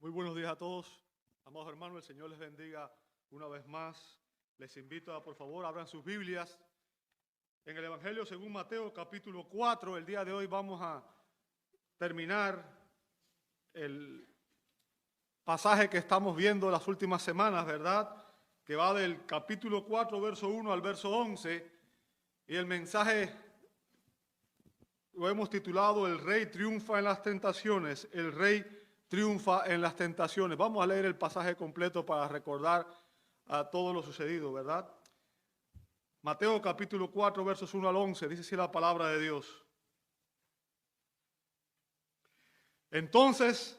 Muy buenos días a todos, amados hermanos, el Señor les bendiga una vez más. Les invito a, por favor, abran sus Biblias en el Evangelio según Mateo, capítulo 4. El día de hoy vamos a terminar el pasaje que estamos viendo las últimas semanas, ¿verdad? Que va del capítulo 4, verso 1 al verso 11. Y el mensaje lo hemos titulado El Rey triunfa en las tentaciones. El Rey triunfa en las tentaciones. Vamos a leer el pasaje completo para recordar a todo lo sucedido, ¿verdad? Mateo capítulo 4, versos 1 al 11, dice así la palabra de Dios. Entonces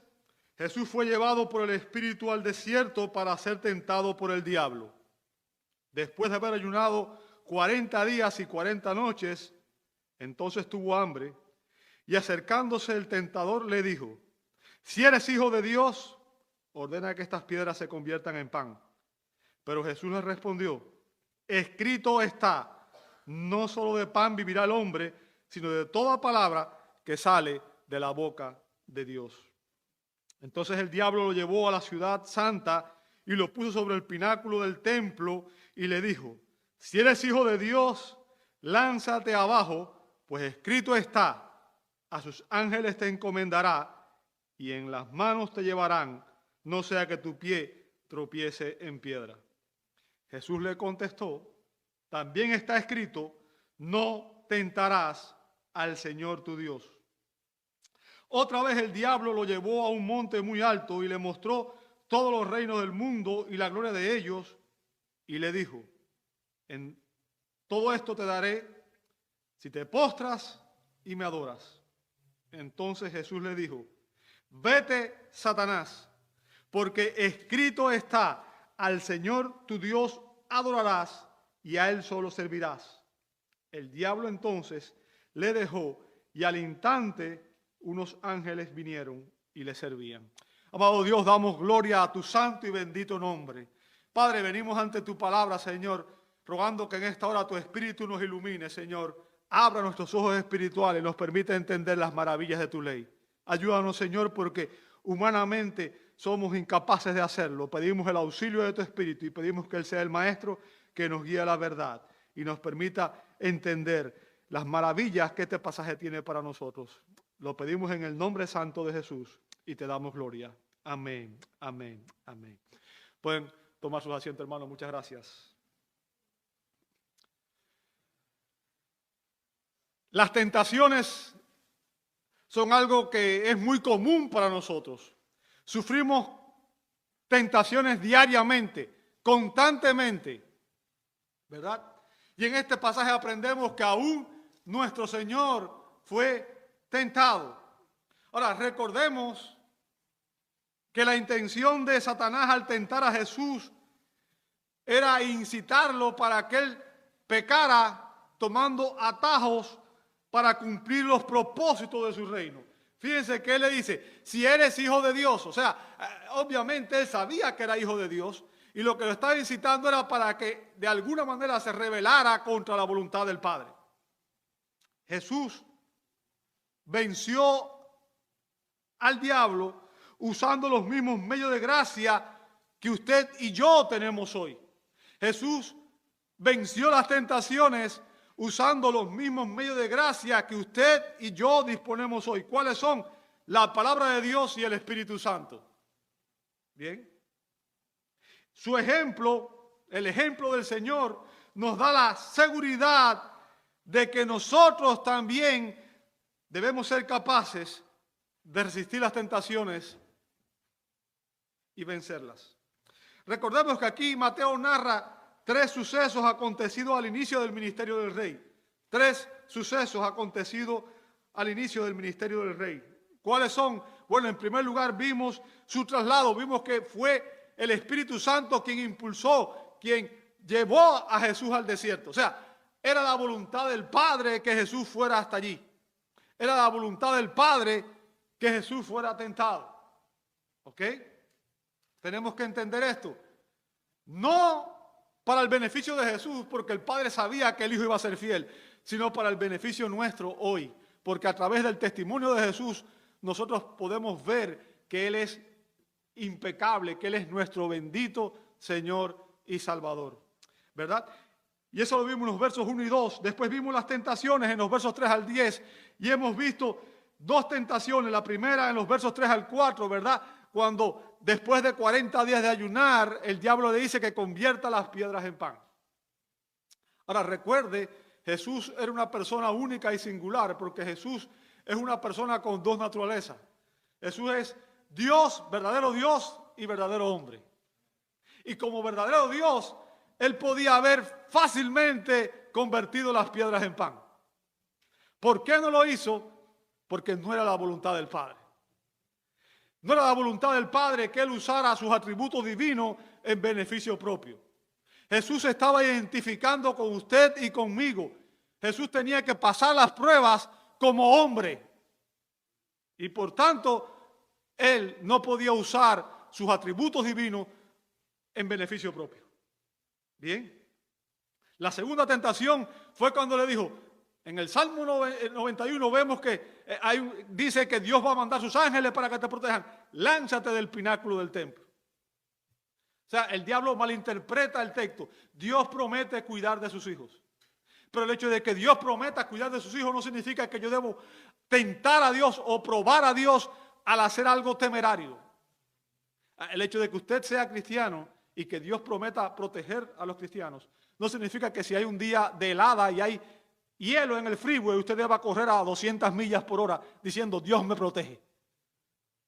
Jesús fue llevado por el Espíritu al desierto para ser tentado por el diablo. Después de haber ayunado 40 días y 40 noches, entonces tuvo hambre, y acercándose el tentador le dijo: si eres hijo de Dios, ordena que estas piedras se conviertan en pan. Pero Jesús le respondió: escrito está, no solo de pan vivirá el hombre, sino de toda palabra que sale de la boca de Dios. Entonces el diablo lo llevó a la ciudad santa y lo puso sobre el pináculo del templo y le dijo: si eres hijo de Dios, lánzate abajo, pues escrito está, a sus ángeles te encomendará y en las manos te llevarán, no sea que tu pie tropiece en piedra. Jesús le contestó: también está escrito, no tentarás al Señor tu Dios. Otra vez el diablo lo llevó a un monte muy alto y le mostró todos los reinos del mundo y la gloria de ellos, y le dijo: en todo esto te daré si te postras y me adoras. Entonces Jesús le dijo: vete, Satanás, porque escrito está, al Señor tu Dios adorarás y a Él solo servirás. El diablo entonces le dejó y al instante unos ángeles vinieron y le servían. Amado Dios, damos gloria a tu santo y bendito nombre. Padre, venimos ante tu palabra, Señor, rogando que en esta hora tu Espíritu nos ilumine, Señor. Abra nuestros ojos espirituales y nos permita entender las maravillas de tu ley. Ayúdanos, Señor, porque humanamente somos incapaces de hacerlo. Pedimos el auxilio de tu Espíritu y pedimos que Él sea el Maestro que nos guíe a la verdad y nos permita entender las maravillas que este pasaje tiene para nosotros. Lo pedimos en el nombre santo de Jesús y te damos gloria. Amén, amén, amén. Pueden tomar sus asientos, hermanos. Muchas gracias. Las tentaciones son algo que es muy común para nosotros. Sufrimos tentaciones diariamente, constantemente, ¿verdad? Y en este pasaje aprendemos que aún nuestro Señor fue tentado. Ahora, recordemos que la intención de Satanás al tentar a Jesús era incitarlo para que él pecara tomando atajos para cumplir los propósitos de su reino. Fíjense que él le dice: si eres hijo de Dios, o sea, obviamente él sabía que era hijo de Dios y lo que lo estaba incitando era para que de alguna manera se rebelara contra la voluntad del Padre. Jesús venció al diablo usando los mismos medios de gracia que usted y yo tenemos hoy. Jesús venció las tentaciones usando los mismos medios de gracia que usted y yo disponemos hoy. ¿Cuáles son? La palabra de Dios y el Espíritu Santo. Bien. Su ejemplo, el ejemplo del Señor, nos da la seguridad de que nosotros también debemos ser capaces de resistir las tentaciones y vencerlas. Recordemos que aquí Mateo narra 3 sucesos acontecidos al inicio del ministerio del rey. 3 sucesos acontecidos al inicio del ministerio del rey. ¿Cuáles son? Bueno, en primer lugar vimos su traslado. Vimos que fue el Espíritu Santo quien impulsó, quien llevó a Jesús al desierto. O sea, era la voluntad del Padre que Jesús fuera hasta allí. Era la voluntad del Padre que Jesús fuera tentado. ¿Ok? Tenemos que entender esto. No para el beneficio de Jesús, porque el Padre sabía que el Hijo iba a ser fiel, sino para el beneficio nuestro hoy, porque a través del testimonio de Jesús nosotros podemos ver que Él es impecable, que Él es nuestro bendito Señor y Salvador, ¿verdad? Y eso lo vimos en los versos 1 y 2. Después vimos las tentaciones en los versos 3 al 10. Y hemos visto dos tentaciones. La primera en los versos 3 al 4, ¿verdad? Cuando después de 40 días de ayunar, el diablo le dice que convierta las piedras en pan. Ahora recuerde, Jesús era una persona única y singular, porque Jesús es una persona con dos naturalezas. Jesús es Dios y verdadero hombre. Y como verdadero Dios, Él podía haber fácilmente convertido las piedras en pan. ¿Por qué no lo hizo? Porque no era la voluntad del Padre. No era la voluntad del Padre que Él usara sus atributos divinos en beneficio propio. Jesús estaba identificando con usted y conmigo. Jesús tenía que pasar las pruebas como hombre. Y por tanto, Él no podía usar sus atributos divinos en beneficio propio. Bien. La segunda tentación fue cuando le dijo, en el Salmo 91 vemos que dice que Dios va a mandar sus ángeles para que te protejan. Lánzate del pináculo del templo. O sea, el diablo malinterpreta el texto. Dios promete cuidar de sus hijos. Pero el hecho de que Dios prometa cuidar de sus hijos no significa que yo debo tentar a Dios o probar a Dios al hacer algo temerario. El hecho de que usted sea cristiano y que Dios prometa proteger a los cristianos no significa que si hay un día de helada y hay hielo en el freeway, usted deba correr a 200 millas por hora diciendo Dios me protege.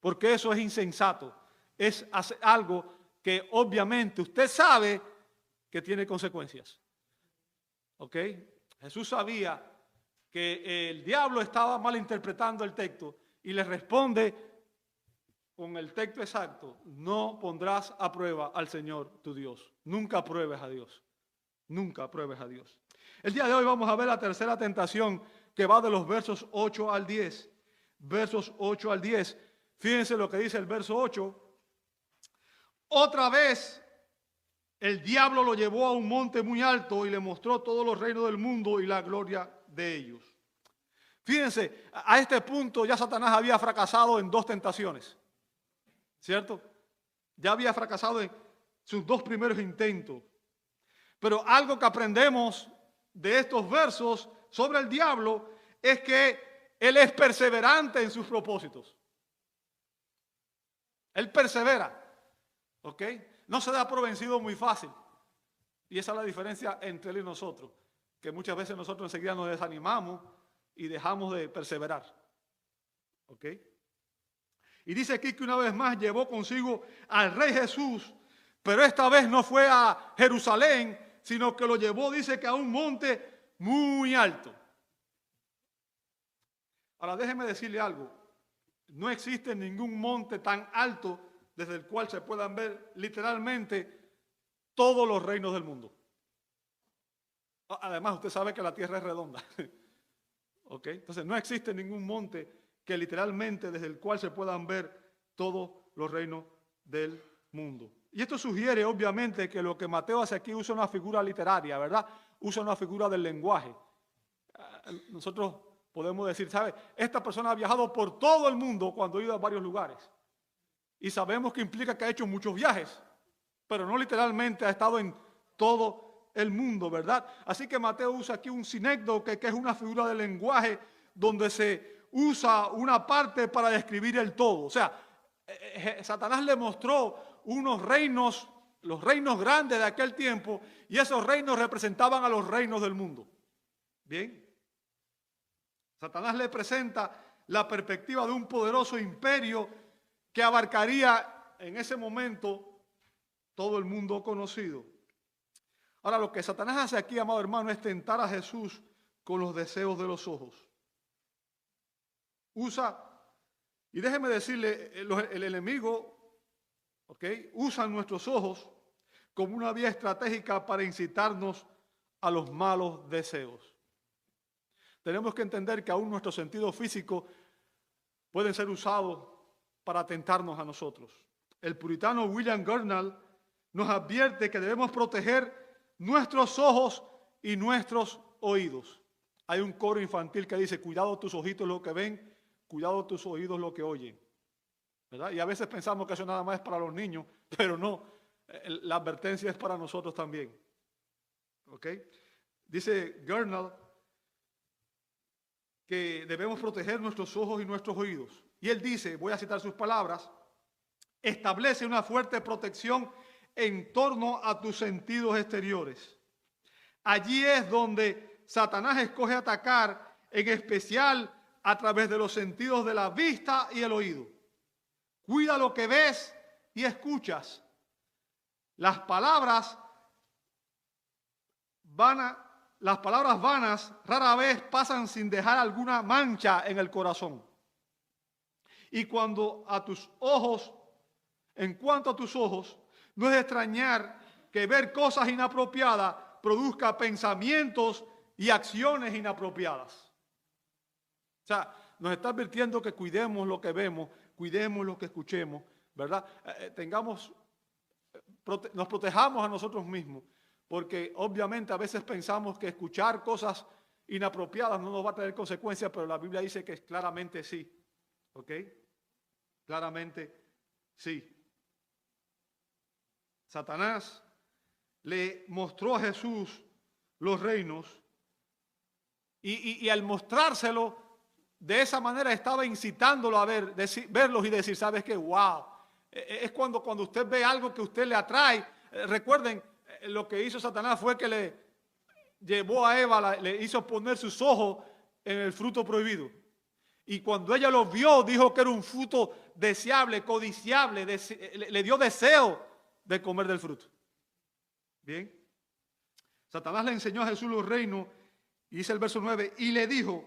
Porque eso es insensato. Es hacer algo que obviamente usted sabe que tiene consecuencias. ¿Ok? Jesús sabía que el diablo estaba malinterpretando el texto y le responde con el texto exacto: no pondrás a prueba al Señor tu Dios. Nunca pruebes a Dios. Nunca pruebes a Dios. El día de hoy vamos a ver la tercera tentación, que va de los versos 8 al 10. Versos 8 al 10. Fíjense lo que dice el verso 8. Otra vez el diablo lo llevó a un monte muy alto y le mostró todos los reinos del mundo y la gloria de ellos. Fíjense, a este punto ya Satanás había fracasado en dos tentaciones. ¿Cierto? Ya había fracasado en sus dos primeros intentos. Pero algo que aprendemos de estos versos sobre el diablo es que él es perseverante en sus propósitos. Él persevera. ¿Ok? No se da por vencido muy fácil. Y esa es la diferencia entre él y nosotros. Que muchas veces nosotros enseguida nos desanimamos y dejamos de perseverar. ¿Ok? Y dice aquí que una vez más llevó consigo al Rey Jesús, pero esta vez no fue a Jerusalén, sino que lo llevó, dice que a un monte muy alto. Ahora déjeme decirle algo. No existe ningún monte tan alto desde el cual se puedan ver literalmente todos los reinos del mundo. Además, usted sabe que la tierra es redonda. ¿Ok? Entonces, no existe ningún monte que literalmente desde el cual se puedan ver todos los reinos del mundo. Y esto sugiere, obviamente, que lo que Mateo hace aquí usa una figura literaria, ¿verdad? Usa una figura del lenguaje. Nosotros podemos decir, ¿sabe? Esta persona ha viajado por todo el mundo cuando ha ido a varios lugares. Y sabemos que implica que ha hecho muchos viajes, pero no literalmente ha estado en todo el mundo, ¿verdad? Así que Mateo usa aquí un sinécdoque, que es una figura del lenguaje donde se usa una parte para describir el todo. O sea, Satanás le mostró unos reinos, los reinos grandes de aquel tiempo, y esos reinos representaban a los reinos del mundo. Bien. Satanás le presenta la perspectiva de un poderoso imperio que abarcaría en ese momento todo el mundo conocido. Ahora, lo que Satanás hace aquí, amado hermano, es tentar a Jesús con los deseos de los ojos. Y déjeme decirle, el enemigo, usa nuestros ojos como una vía estratégica para incitarnos a los malos deseos. Tenemos que entender que aún nuestros sentidos físicos pueden ser usados para tentarnos a nosotros. El puritano William Gurnall nos advierte que debemos proteger nuestros ojos y nuestros oídos. Hay un coro infantil que dice: cuidado tus ojitos lo que ven, cuidado tus oídos lo que oyen. ¿verdad? Y a veces pensamos que eso nada más es para los niños, pero no. La advertencia es para nosotros también. ¿Ok? Dice Gurnall que debemos proteger nuestros ojos y nuestros oídos. Y él dice, voy a citar sus palabras, establece una fuerte protección en torno a tus sentidos exteriores. Allí es donde Satanás escoge atacar, en especial a través de los sentidos de la vista y el oído. Cuida lo que ves y escuchas. Las palabras vanas rara vez pasan sin dejar alguna mancha en el corazón. Y en cuanto a tus ojos, no es de extrañar que ver cosas inapropiadas produzca pensamientos y acciones inapropiadas. O sea, nos está advirtiendo que cuidemos lo que vemos, cuidemos lo que escuchemos, ¿verdad? Nos protejamos a nosotros mismos, porque obviamente a veces pensamos que escuchar cosas inapropiadas no nos va a traer consecuencias, pero la Biblia dice que claramente sí. ¿Ok? Claramente sí. Satanás le mostró a Jesús los reinos y al mostrárselo de esa manera estaba incitándolo a verlos y decir, ¿sabes qué? ¡Wow! Es cuando usted ve algo que a usted le atrae. Recuerden, lo que hizo Satanás fue que le llevó a Eva, le hizo poner sus ojos en el fruto prohibido. Y cuando ella lo vio, dijo que era un fruto deseable, codiciable, le dio deseo de comer del fruto. Bien. Satanás le enseñó a Jesús los reinos, y dice el verso 9, y le dijo,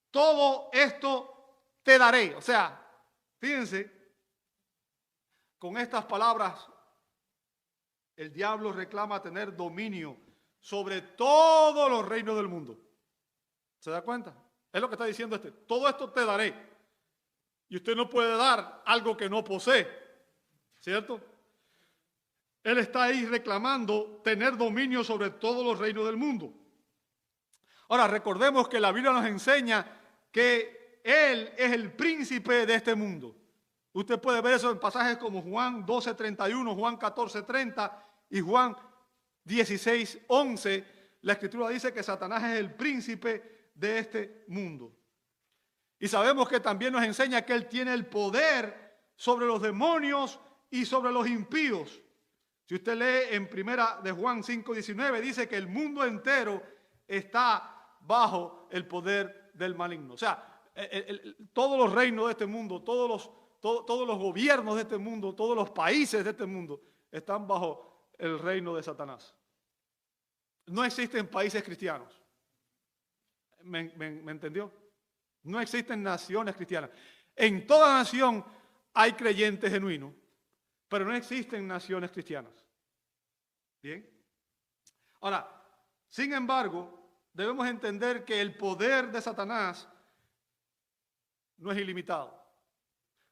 todo esto te daré. O sea, fíjense, con estas palabras, el diablo reclama tener dominio sobre todos los reinos del mundo. ¿Se da cuenta? Es lo que está diciendo todo esto te daré. Y usted no puede dar algo que no posee, ¿cierto? Él está ahí reclamando tener dominio sobre todos los reinos del mundo. Ahora, recordemos que la Biblia nos enseña que Él es el príncipe de este mundo. Usted puede ver eso en pasajes como Juan 12:31, Juan 14:30 y Juan 16:11. La Escritura dice que Satanás es el príncipe de este mundo. Y sabemos que también nos enseña que Él tiene el poder sobre los demonios y sobre los impíos. Si usted lee en primera de Juan 5:19, dice que el mundo entero está bajo el poder del maligno. O sea, todos los reinos de este mundo, todos los gobiernos de este mundo, todos los países de este mundo están bajo el reino de Satanás. No existen países cristianos. ¿Me entendió? No existen naciones cristianas. En toda nación hay creyentes genuinos, pero no existen naciones cristianas. ¿Bien? Ahora, sin embargo, debemos entender que el poder de Satanás no es ilimitado,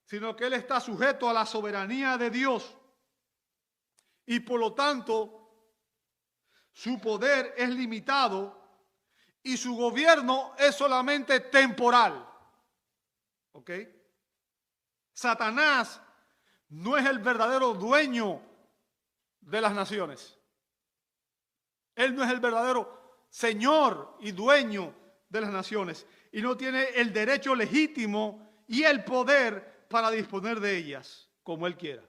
sino que él está sujeto a la soberanía de Dios y por lo tanto su poder es limitado y su gobierno es solamente temporal. ¿Ok? Satanás no es el verdadero dueño de las naciones. Él no es el verdadero señor y dueño de las naciones y no tiene el derecho legítimo y el poder para disponer de ellas como él quiera.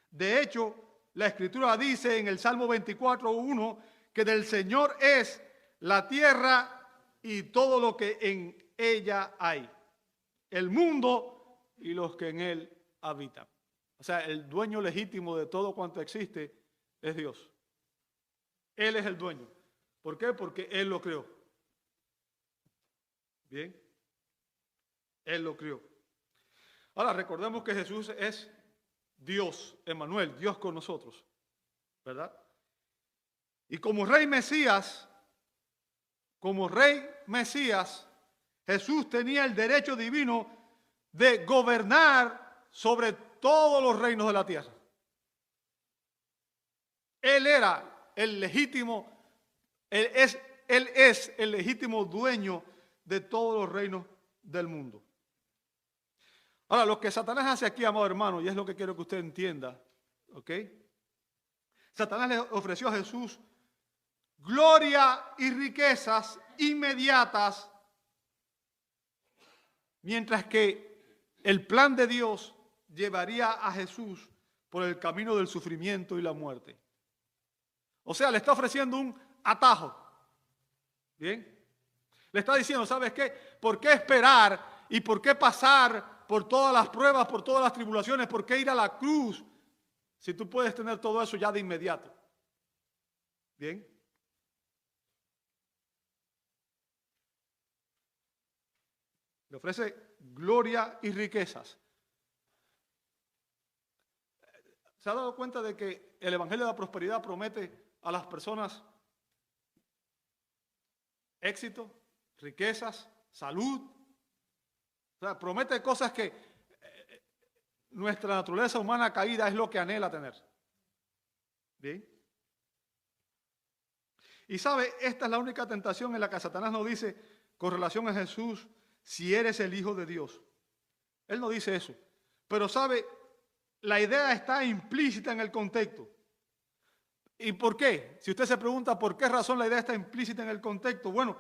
De hecho, la Escritura dice en el Salmo 24:1 que del Señor es la tierra y todo lo que en ella hay, el mundo y los que en él habitan. O sea, el dueño legítimo de todo cuanto existe es Dios. Él es el dueño. ¿Por qué? Porque Él lo creó. Bien. Él lo creó. Ahora, recordemos que Jesús es Dios, Emmanuel, Dios con nosotros. ¿Verdad? Y como Rey Mesías, Jesús tenía el derecho divino de gobernar sobre todos los reinos de la tierra. Él era el legítimo, él es el legítimo dueño de todos los reinos del mundo. Ahora, lo que Satanás hace aquí, amado hermano, y es lo que quiero que usted entienda, ¿ok? Satanás le ofreció a Jesús gloria y riquezas inmediatas, mientras que el plan de Dios llevaría a Jesús por el camino del sufrimiento y la muerte. O sea, le está ofreciendo un atajo. ¿Bien? Le está diciendo, ¿sabes qué? ¿Por qué esperar y por qué pasar por todas las pruebas, por todas las tribulaciones? ¿Por qué ir a la cruz si tú puedes tener todo eso ya de inmediato? ¿Bien? Le ofrece gloria y riquezas. ¿Se ha dado cuenta de que el Evangelio de la Prosperidad promete a las personas éxito, riquezas, salud? O sea, promete cosas que nuestra naturaleza humana caída es lo que anhela tener. ¿Bien? Y sabe, esta es la única tentación en la que Satanás nos dice con relación a Jesús, si eres el Hijo de Dios. Él no dice eso. Pero sabe, la idea está implícita en el contexto. ¿Y por qué? Si usted se pregunta por qué razón la idea está implícita en el contexto, bueno,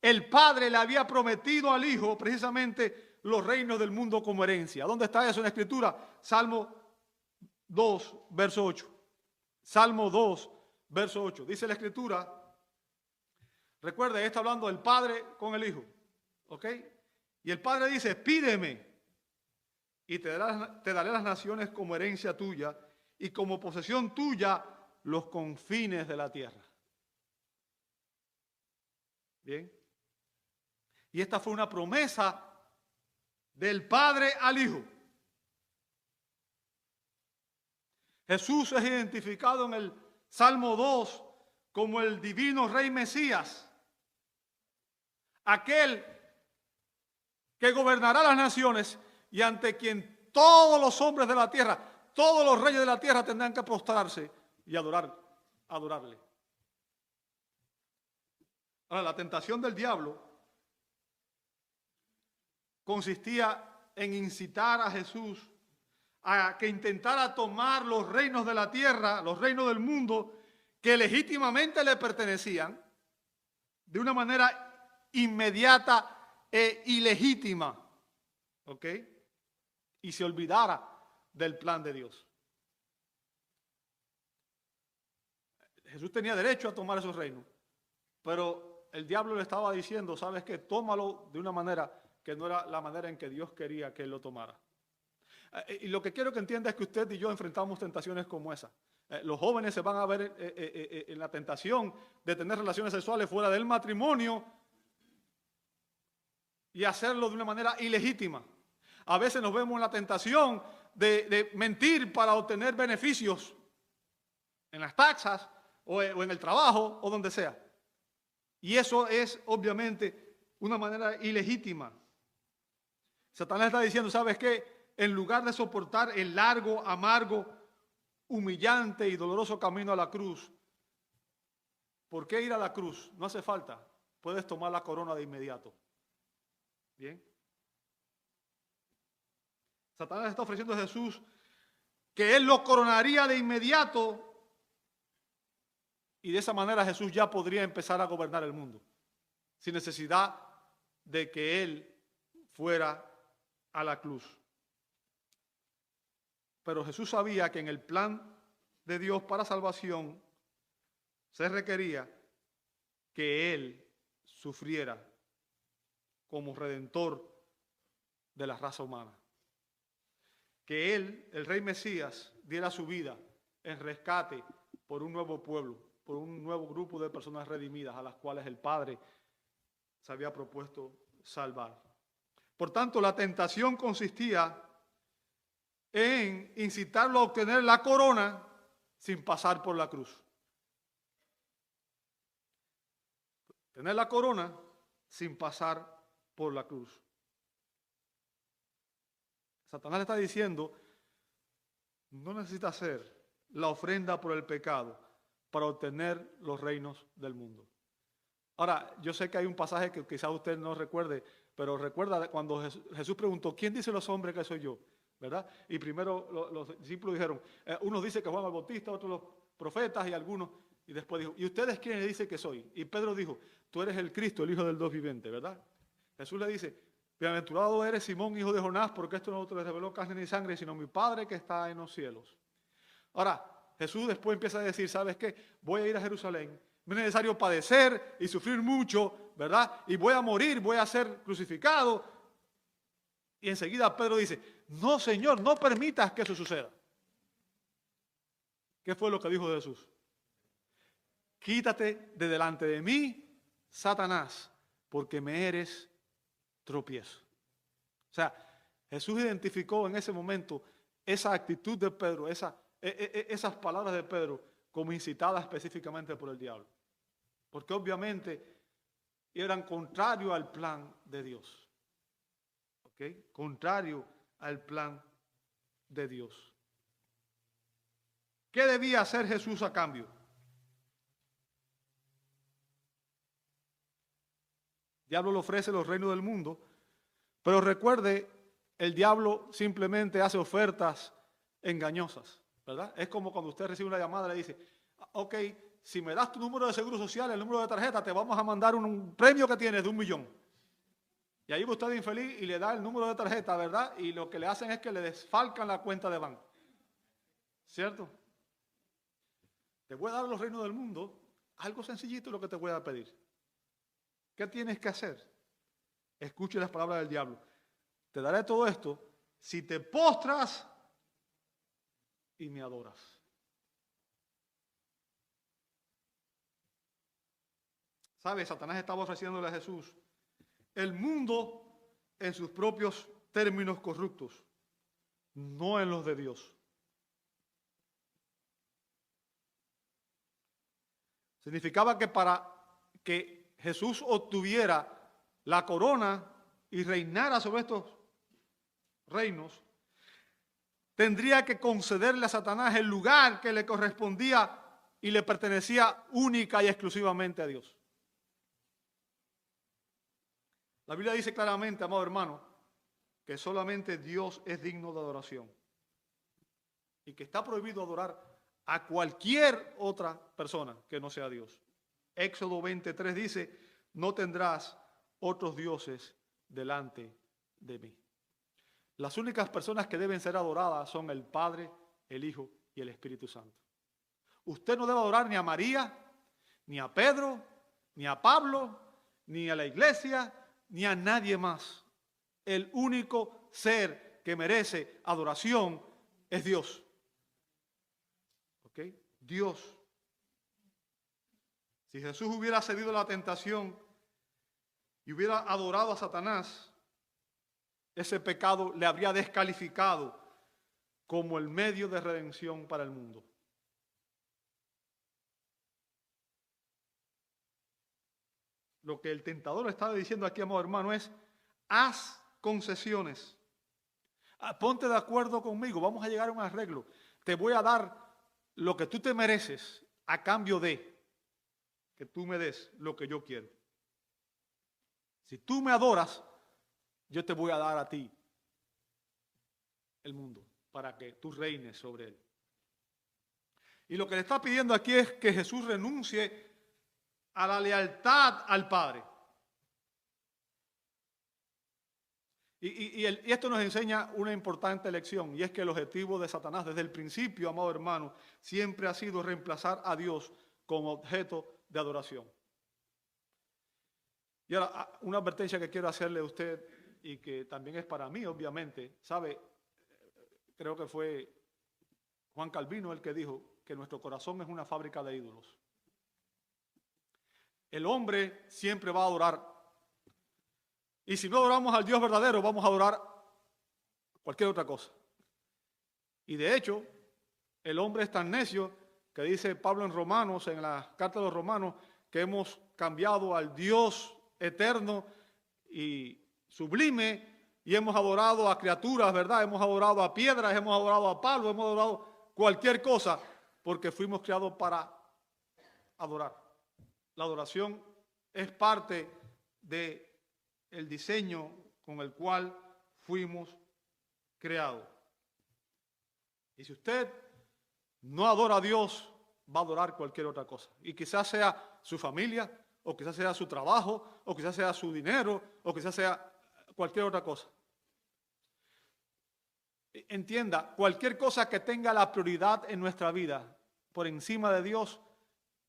el Padre le había prometido al Hijo precisamente los reinos del mundo como herencia. ¿Dónde está eso en la Escritura? Salmo 2, verso 8. Salmo 2, verso 8. Dice la Escritura, recuerde, está hablando del Padre con el Hijo, ¿ok? Y el Padre dice, pídeme y te daré las naciones como herencia tuya y como posesión tuya los confines de la tierra. Bien. Y esta fue una promesa del Padre al Hijo. Jesús es identificado en el Salmo 2 como el divino Rey Mesías, aquel que gobernará las naciones y ante quien todos los hombres de la tierra, todos los reyes de la tierra tendrán que postrarse y adorarle. Ahora, la tentación del diablo consistía en incitar a Jesús a que intentara tomar los reinos de la tierra, los reinos del mundo, que legítimamente le pertenecían, de una manera inmediata e ilegítima, ¿ok? Y se olvidara del plan de Dios. Jesús tenía derecho a tomar esos reinos, pero el diablo le estaba diciendo, ¿sabes qué? Tómalo de una manera que no era la manera en que Dios quería que él lo tomara. Y lo que quiero que entienda es que usted y yo enfrentamos tentaciones como esa. Los jóvenes se van a ver en la tentación de tener relaciones sexuales fuera del matrimonio y hacerlo de una manera ilegítima. A veces nos vemos en la tentación de mentir para obtener beneficios en las taxas o en el trabajo o donde sea. Y eso es obviamente una manera ilegítima. Satanás está diciendo, ¿sabes qué? En lugar de soportar el largo, amargo, humillante y doloroso camino a la cruz, ¿por qué ir a la cruz? No hace falta. Puedes tomar la corona de inmediato. ¿Bien? Satanás está ofreciendo a Jesús que él lo coronaría de inmediato y de esa manera Jesús ya podría empezar a gobernar el mundo sin necesidad de que él fuera a la cruz. Pero Jesús sabía que en el plan de Dios para salvación se requería que él sufriera como redentor de la raza humana. Que él, el Rey Mesías, diera su vida en rescate por un nuevo pueblo, por un nuevo grupo de personas redimidas a las cuales el Padre se había propuesto salvar. Por tanto, la tentación consistía en incitarlo a obtener la corona sin pasar por la cruz. Tener la corona sin pasar por la cruz. Satanás le está diciendo, no necesita hacer la ofrenda por el pecado para obtener los reinos del mundo. Ahora, yo sé que hay un pasaje que quizás usted no recuerde, pero recuerda cuando Jesús preguntó, ¿quién dice los hombres que soy yo? ¿Verdad? Y primero los discípulos dijeron, unos dicen que Juan el Bautista, otros los profetas y algunos, y después dijo, ¿y ustedes quiénes dicen que soy? Y Pedro dijo, tú eres el Cristo, el Hijo del Dios viviente, ¿verdad? Jesús le dice, bienaventurado eres Simón, hijo de Jonás, porque esto no te lo reveló carne ni sangre, sino mi Padre que está en los cielos. Ahora, Jesús después empieza a decir, ¿sabes qué? Voy a ir a Jerusalén, me es necesario padecer y sufrir mucho, ¿verdad? Y voy a morir, voy a ser crucificado. Y enseguida Pedro dice, no, Señor, no permitas que eso suceda. ¿Qué fue lo que dijo Jesús? Quítate de delante de mí, Satanás, porque me eres tropiezo. O sea, Jesús identificó en ese momento esa actitud de Pedro, esas palabras de Pedro como incitadas específicamente por el diablo. Porque obviamente eran contrario al plan de Dios. ¿Ok? Contrario al plan de Dios. ¿Qué debía hacer Jesús a cambio? El diablo le ofrece los reinos del mundo, pero recuerde, el diablo simplemente hace ofertas engañosas, ¿verdad? Es como cuando usted recibe una llamada y le dice, ok, si me das tu número de seguro social, el número de tarjeta, te vamos a mandar un premio que tienes de 1 millón. Y ahí va usted infeliz y le da el número de tarjeta, ¿verdad? Y lo que le hacen es que le desfalcan la cuenta de banco. ¿Cierto? Te voy a dar los reinos del mundo, algo sencillito lo que te voy a pedir. ¿Qué tienes que hacer? Escuche las palabras del diablo. Te daré todo esto si te postras y me adoras. ¿Sabe? Satanás estaba ofreciéndole a Jesús el mundo en sus propios términos corruptos, no en los de Dios. Significaba que para que Jesús obtuviera la corona y reinara sobre estos reinos, tendría que concederle a Satanás el lugar que le correspondía y le pertenecía única y exclusivamente a Dios. La Biblia dice claramente, amado hermano, que solamente Dios es digno de adoración y que está prohibido adorar a cualquier otra persona que no sea Dios. Éxodo 23 dice, no tendrás otros dioses delante de mí. Las únicas personas que deben ser adoradas son el Padre, el Hijo y el Espíritu Santo. Usted no debe adorar ni a María, ni a Pedro, ni a Pablo, ni a la iglesia, ni a nadie más. El único ser que merece adoración es Dios. ¿Ok? Dios. Si Jesús hubiera cedido a la tentación y hubiera adorado a Satanás, ese pecado le habría descalificado como el medio de redención para el mundo. Lo que el tentador estaba diciendo aquí, amado hermano, es haz concesiones. Ponte de acuerdo conmigo, vamos a llegar a un arreglo. Te voy a dar lo que tú te mereces a cambio de que tú me des lo que yo quiero. Si tú me adoras, yo te voy a dar a ti el mundo para que tú reines sobre él. Y lo que le está pidiendo aquí es que Jesús renuncie a la lealtad al Padre. Y esto nos enseña una importante lección, y es que el objetivo de Satanás desde el principio, amado hermano, siempre ha sido reemplazar a Dios como objeto de adoración. Y ahora, una advertencia que quiero hacerle a usted, y que también es para mí, obviamente, ¿sabe? Creo que fue Juan Calvino el que dijo que nuestro corazón es una fábrica de ídolos. El hombre siempre va a adorar. Y si no adoramos al Dios verdadero, vamos a adorar cualquier otra cosa. Y de hecho, el hombre es tan necio que dice Pablo en Romanos, en la carta de los Romanos, que hemos cambiado al Dios eterno y sublime y hemos adorado a criaturas, ¿verdad? Hemos adorado a piedras, hemos adorado a palos, hemos adorado cualquier cosa porque fuimos creados para adorar. La adoración es parte de el diseño con el cual fuimos creados. Y si usted no adora a Dios, va a adorar cualquier otra cosa. Y quizás sea su familia, o quizás sea su trabajo, o quizás sea su dinero, o quizás sea cualquier otra cosa. Entienda, cualquier cosa que tenga la prioridad en nuestra vida por encima de Dios,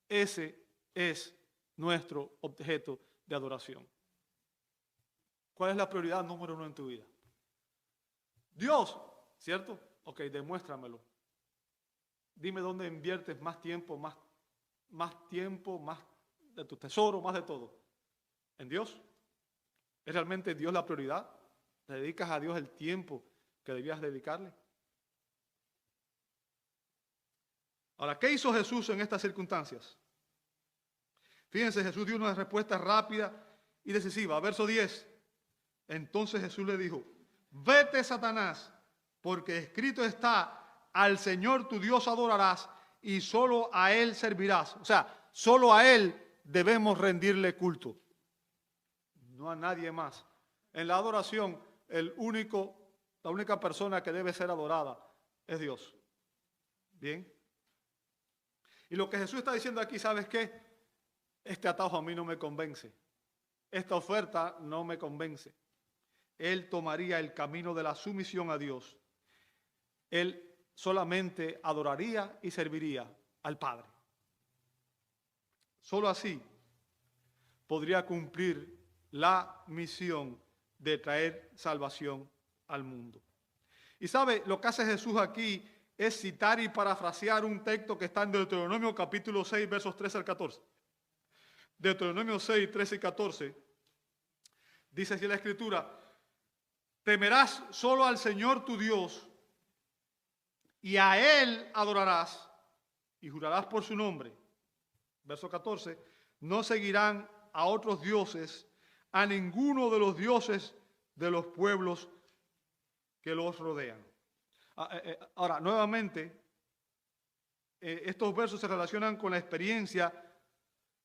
ese es nuestro objeto de adoración. ¿Cuál es la prioridad número 1 en tu vida? Dios, ¿cierto? Ok, demuéstramelo. Dime dónde inviertes más tiempo, más de tu tesoro, más de todo. ¿En Dios? ¿Es realmente Dios la prioridad? ¿Le dedicas a Dios el tiempo que debías dedicarle? Ahora, ¿qué hizo Jesús en estas circunstancias? Fíjense, Jesús dio una respuesta rápida y decisiva. Verso 10. Entonces Jesús le dijo: vete, Satanás, porque escrito está: al Señor tu Dios adorarás y solo a Él servirás. O sea, solo a Él debemos rendirle culto. No a nadie más. En la adoración, la única persona que debe ser adorada es Dios. Bien. Y lo que Jesús está diciendo aquí, ¿sabes qué? Este atajo a mí no me convence. Esta oferta no me convence. Él tomaría el camino de la sumisión a Dios. Él solamente adoraría y serviría al Padre. Solo así podría cumplir la misión de traer salvación al mundo. Y sabe, lo que hace Jesús aquí es citar y parafrasear un texto que está en Deuteronomio capítulo 6, versos 13 al 14. Deuteronomio 6, 13 y 14. Dice así la Escritura: temerás solo al Señor tu Dios, y a Él adorarás, y jurarás por su nombre. Verso 14. No seguirán a otros dioses, a ninguno de los dioses de los pueblos que los rodean. Ahora, nuevamente, estos versos se relacionan con la experiencia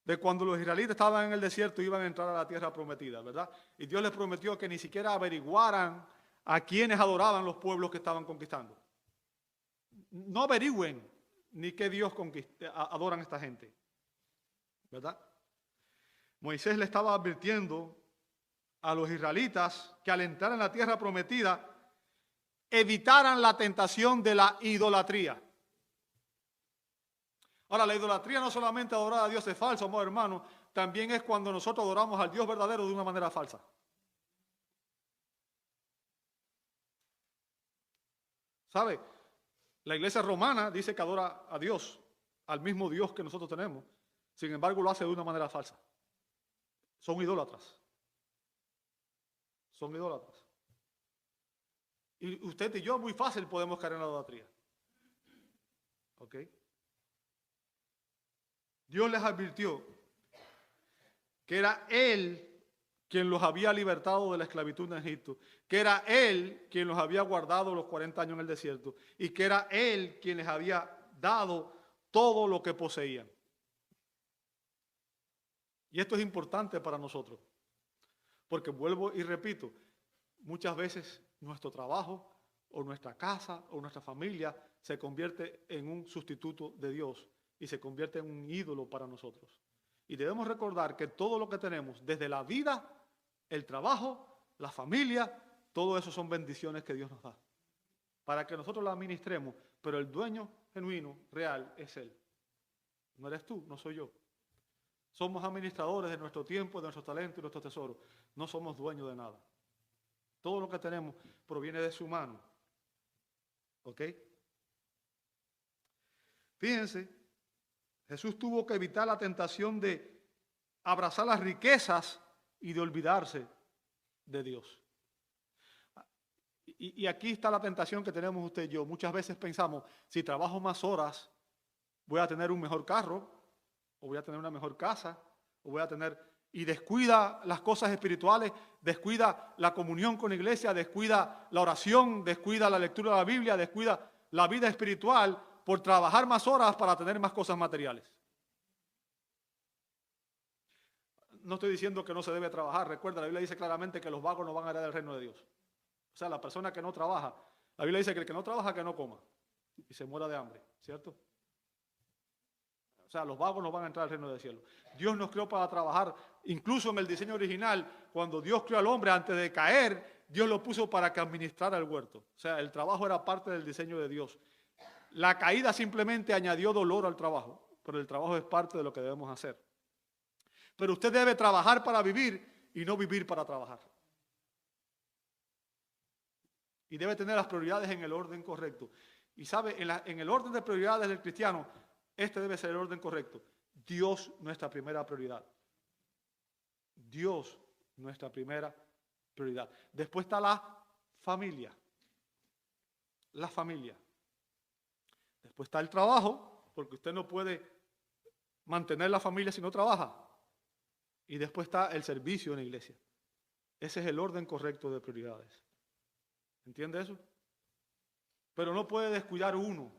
de cuando los israelitas estaban en el desierto y iban a entrar a la tierra prometida, ¿verdad? Y Dios les prometió que ni siquiera averiguaran a quienes adoraban los pueblos que estaban conquistando. No averigüen ni qué Dios adoran a esta gente, ¿verdad? Moisés le estaba advirtiendo a los israelitas que al entrar en la tierra prometida evitaran la tentación de la idolatría. Ahora, la idolatría no solamente adorar a Dios es falso, amor hermano, también es cuando nosotros adoramos al Dios verdadero de una manera falsa. ¿Sabe? La iglesia romana dice que adora a Dios, al mismo Dios que nosotros tenemos. Sin embargo, lo hace de una manera falsa. Son idólatras. Son idólatras. Y usted y yo muy fácil podemos caer en la idolatría. ¿Ok? Dios les advirtió que era Él quien los había libertado de la esclavitud en Egipto, que era Él quien los había guardado los 40 años en el desierto y que era Él quien les había dado todo lo que poseían. Y esto es importante para nosotros, porque vuelvo y repito, muchas veces nuestro trabajo o nuestra casa o nuestra familia se convierte en un sustituto de Dios y se convierte en un ídolo para nosotros. Y debemos recordar que todo lo que tenemos, desde la vida, el trabajo, la familia, todo eso son bendiciones que Dios nos da para que nosotros la administremos, pero el dueño genuino, real, es Él. No eres tú, no soy yo. Somos administradores de nuestro tiempo, de nuestro talento y nuestro tesoro. No somos dueños de nada. Todo lo que tenemos proviene de su mano. ¿Ok? Fíjense, Jesús tuvo que evitar la tentación de abrazar las riquezas y de olvidarse de Dios. Y aquí está la tentación que tenemos usted y yo. Muchas veces pensamos, si trabajo más horas, voy a tener un mejor carro, o voy a tener una mejor casa, o voy a tener... Y descuida las cosas espirituales, descuida la comunión con la iglesia, descuida la oración, descuida la lectura de la Biblia, descuida la vida espiritual por trabajar más horas para tener más cosas materiales. no estoy diciendo que no se debe trabajar. Recuerda, la Biblia dice claramente que los vagos no van a heredar el reino de Dios. O sea, la persona que no trabaja, la Biblia dice que el que no trabaja, que no coma y se muera de hambre, ¿cierto? O sea, los vagos no van a entrar al reino del cielo. Dios nos creó para trabajar. Incluso en el diseño original, cuando Dios creó al hombre antes de caer, Dios lo puso para que administrara el huerto. O sea, el trabajo era parte del diseño de Dios. La caída simplemente añadió dolor al trabajo, pero el trabajo es parte de lo que debemos hacer. Pero usted debe trabajar para vivir y no vivir para trabajar. Y debe tener las prioridades en el orden correcto. Y sabe, en el orden de prioridades del cristiano, este debe ser el orden correcto. Dios, nuestra primera prioridad. Dios, nuestra primera prioridad. Después está la familia. La familia. Después está el trabajo, porque usted no puede mantener la familia si no trabaja. Y después está el servicio en la iglesia. Ese es el orden correcto de prioridades. ¿Entiende eso? Pero no puede descuidar uno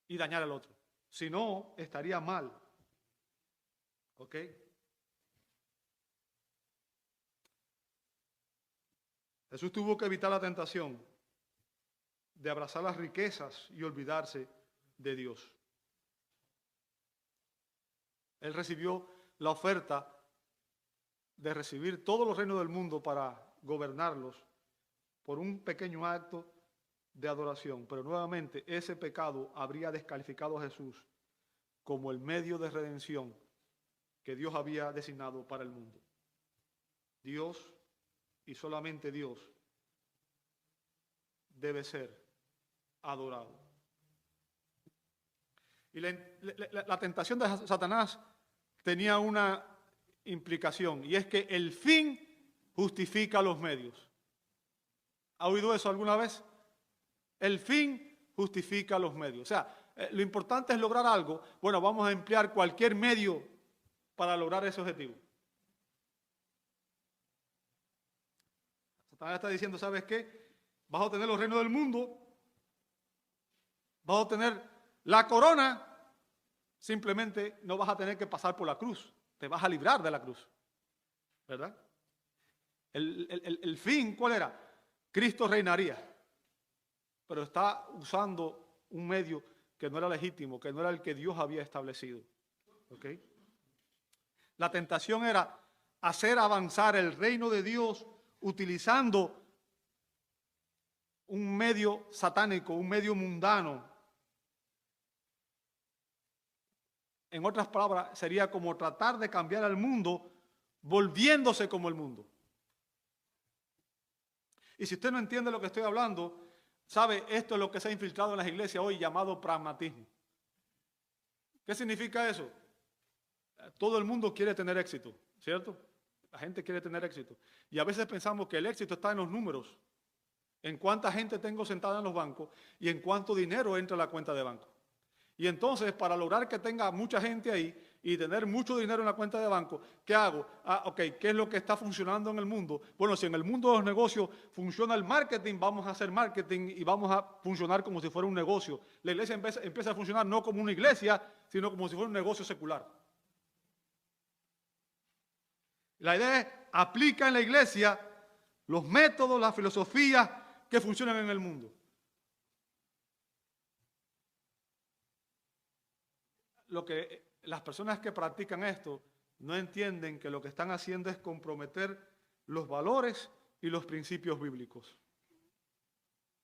y dañar al otro. Si no, estaría mal. ¿Ok? Jesús tuvo que evitar la tentación de abrazar las riquezas y olvidarse de Dios. Él recibió la oferta de recibir todos los reinos del mundo para gobernarlos por un pequeño acto de adoración. Pero nuevamente ese pecado habría descalificado a Jesús como el medio de redención que Dios había designado para el mundo. Dios y solamente Dios debe ser adorado. Y la tentación de Satanás tenía una implicación, y es que el fin justifica los medios. ¿Ha oído eso alguna vez? El fin justifica los medios. O sea, lo importante es lograr algo. Bueno, vamos a emplear cualquier medio para lograr ese objetivo. Satanás está diciendo, ¿sabes qué? Vas a obtener los reinos del mundo, vas a obtener la corona, simplemente no vas a tener que pasar por la cruz, te vas a librar de la cruz, ¿verdad? El fin, ¿cuál era? Cristo reinaría, pero está usando un medio que no era legítimo, que no era el que Dios había establecido, ¿ok? La tentación era hacer avanzar el reino de Dios utilizando un medio satánico, un medio mundano. En otras palabras, sería como tratar de cambiar al mundo volviéndose como el mundo. Y si usted no entiende lo que estoy hablando, sabe, esto es lo que se ha infiltrado en las iglesias hoy llamado pragmatismo. ¿Qué significa eso? Todo el mundo quiere tener éxito, ¿cierto? La gente quiere tener éxito. Y a veces pensamos que el éxito está en los números, en cuánta gente tengo sentada en los bancos y en cuánto dinero entra a la cuenta de banco. Y entonces, para lograr que tenga mucha gente ahí y tener mucho dinero en la cuenta de banco, ¿qué hago? ¿Qué es lo que está funcionando en el mundo? Bueno, si en el mundo de los negocios funciona el marketing, vamos a hacer marketing y vamos a funcionar como si fuera un negocio. La iglesia empieza a funcionar no como una iglesia, sino como si fuera un negocio secular. La idea es, aplica en la iglesia los métodos, las filosofías que funcionan en el mundo. Las personas que practican esto no entienden que lo que están haciendo es comprometer los valores y los principios bíblicos.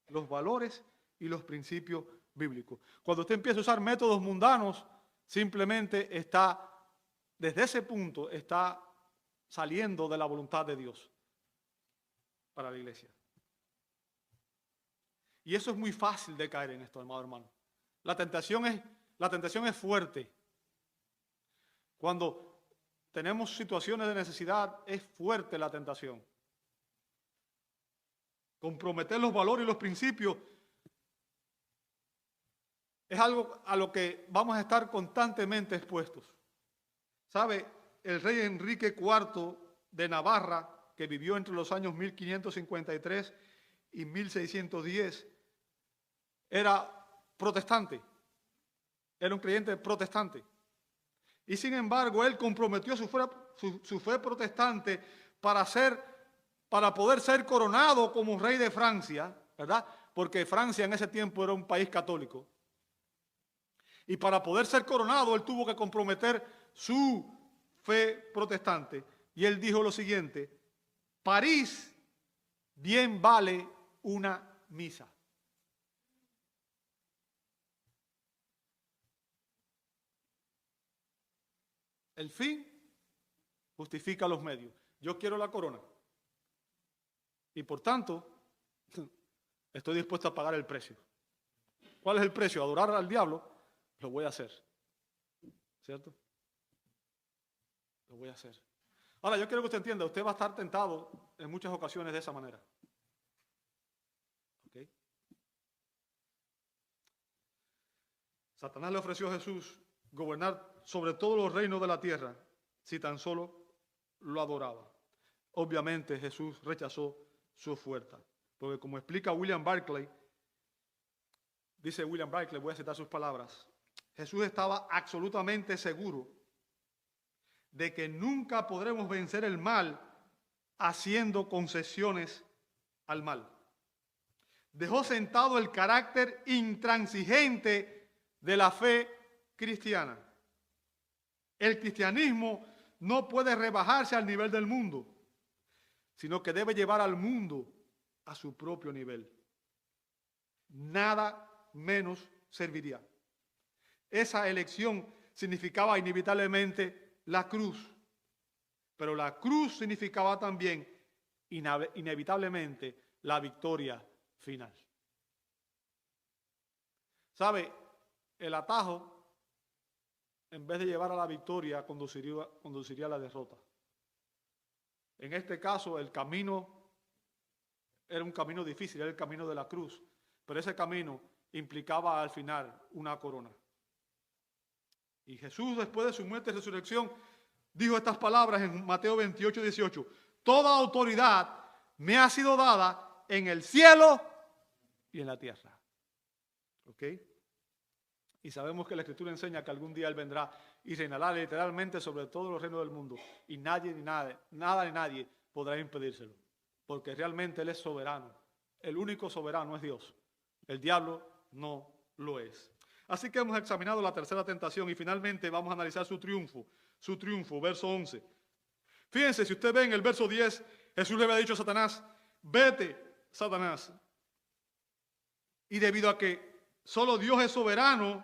Los valores y los principios bíblicos. Cuando usted empieza a usar métodos mundanos, simplemente desde ese punto, está saliendo de la voluntad de Dios para la iglesia. Y eso es muy fácil de caer en esto, amado hermano. La tentación es fuerte. Cuando tenemos situaciones de necesidad, es fuerte la tentación. Comprometer los valores y los principios es algo a lo que vamos a estar constantemente expuestos. ¿Sabe? El rey Enrique IV de Navarra, que vivió entre los años 1553 y 1610, era protestante. Era un creyente protestante. Y sin embargo, él comprometió su fe protestante para poder ser coronado como rey de Francia, ¿verdad? Porque Francia en ese tiempo era un país católico. Y para poder ser coronado, él tuvo que comprometer su fe protestante. Y él dijo lo siguiente: París bien vale una misa. El fin justifica los medios. Yo quiero la corona. Y por tanto, estoy dispuesto a pagar el precio. ¿Cuál es el precio? Adorar al diablo. Lo voy a hacer. ¿Cierto? Lo voy a hacer. Ahora, yo quiero que usted entienda, usted va a estar tentado en muchas ocasiones de esa manera. ¿Okay? Satanás le ofreció a Jesús gobernar sobre todos los reinos de la tierra si tan solo lo adoraba. Obviamente Jesús rechazó su oferta, porque como explica William Barclay, dice William Barclay, voy a citar sus palabras, Jesús estaba absolutamente seguro de que nunca podremos vencer el mal haciendo concesiones al mal. Dejó sentado el carácter intransigente de la fe cristiana. El cristianismo no puede rebajarse al nivel del mundo, sino que debe llevar al mundo a su propio nivel. Nada menos serviría. Esa elección significaba inevitablemente la cruz, pero la cruz significaba también inevitablemente la victoria final. ¿Sabe? El atajo, en vez de llevar a la victoria, conduciría a la derrota. En este caso, el camino era un camino difícil, era el camino de la cruz, pero ese camino implicaba al final una corona. Y Jesús, después de su muerte y resurrección, dijo estas palabras en Mateo 28, 18. Toda autoridad me ha sido dada en el cielo y en la tierra. ¿Ok? Y sabemos que la Escritura enseña que algún día Él vendrá y reinará literalmente sobre todos los reinos del mundo. Y nadie ni nada ni nadie podrá impedírselo. Porque realmente Él es soberano. El único soberano es Dios. El diablo no lo es. Así que hemos examinado la tercera tentación y finalmente vamos a analizar su triunfo. Su triunfo, verso 11. Fíjense, si usted ve en el verso 10, Jesús le había dicho a Satanás, vete, Satanás. Y debido a que solo Dios es soberano